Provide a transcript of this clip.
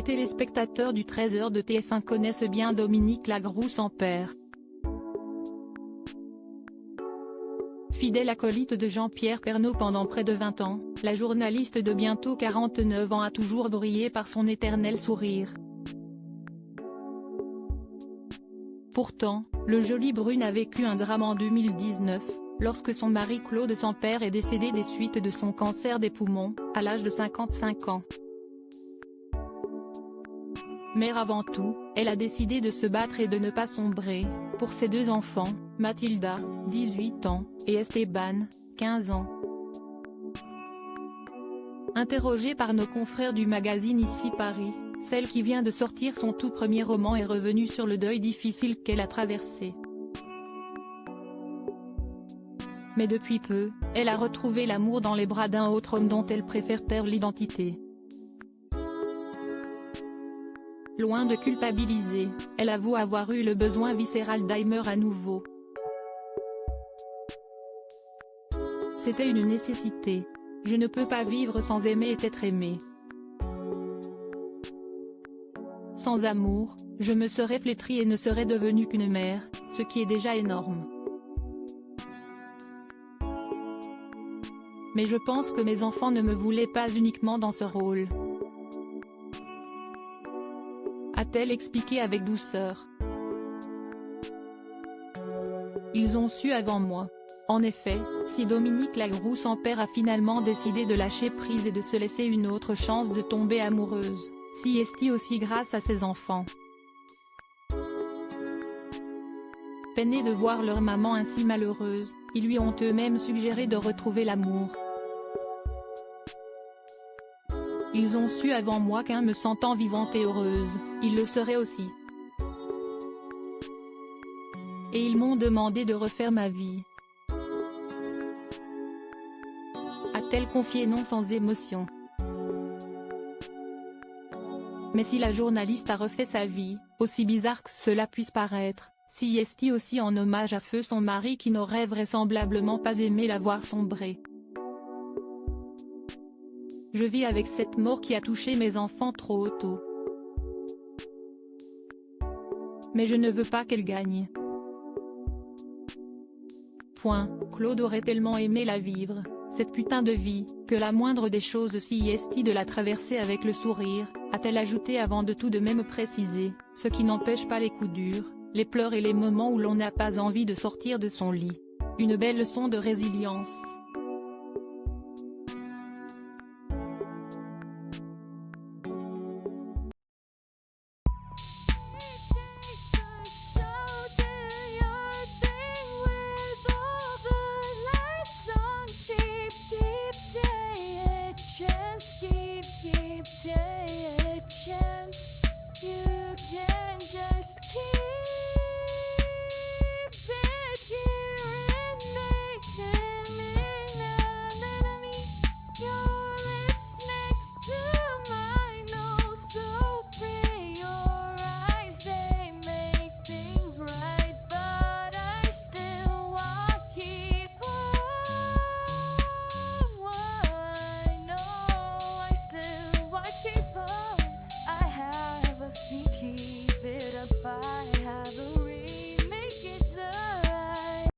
Les téléspectateurs du 13h de TF1 connaissent bien Dominique Lagroux sans père. Fidèle acolyte de Jean-Pierre Pernaut pendant près de 20 ans, la journaliste de bientôt 49 ans a toujours brillé par son éternel sourire. Pourtant, le Jolie Brune a vécu un drame en 2019, lorsque son mari Claude Sampère est décédé des suites de son cancer des poumons, à l'âge de 55 ans. Mère avant tout, elle a décidé de se battre et de ne pas sombrer, pour ses deux enfants, Mathilda, 18 ans, et Esteban, 15 ans. Interrogée par nos confrères du magazine Ici Paris, celle qui vient de sortir son tout premier roman est revenue sur le deuil difficile qu'elle a traversé. Mais depuis peu, elle a retrouvé l'amour dans les bras d'un autre homme dont elle préfère taire l'identité. Loin de culpabiliser, elle avoue avoir eu le besoin viscéral d'Aimer à nouveau. C'était une nécessité. Je ne peux pas vivre sans aimer et être aimée. Sans amour, je me serais flétrie et ne serais devenue qu'une mère, ce qui est déjà énorme. Mais je pense que mes enfants ne me voulaient pas uniquement dans ce rôle, a-t-elle expliqué avec douceur. Ils ont su avant moi. En effet, si Dominique Lagroux sans père a finalement décidé de lâcher prise et de se laisser une autre chance de tomber amoureuse, si est-il aussi grâce à ses enfants. Peinés de voir leur maman ainsi malheureuse, ils lui ont eux-mêmes suggéré de retrouver l'amour. Ils ont su avant moi qu'en me sentant vivante et heureuse, ils le seraient aussi. Et ils m'ont demandé de refaire ma vie. A-t-elle confié non sans émotion. Mais si la journaliste a refait sa vie, aussi bizarre que cela puisse paraître, si est-il aussi en hommage à feu son mari qui n'aurait vraisemblablement pas aimé la voir sombrer. Je vis avec cette mort qui a touché mes enfants trop tôt. Mais je ne veux pas qu'elle gagne. Claude aurait tellement aimé la vivre, cette putain de vie, que la moindre des choses si est de la traverser avec le sourire, a-t-elle ajouté avant de tout de même préciser, ce qui n'empêche pas les coups durs, les pleurs et les moments où l'on n'a pas envie de sortir de son lit. Une belle leçon de résilience.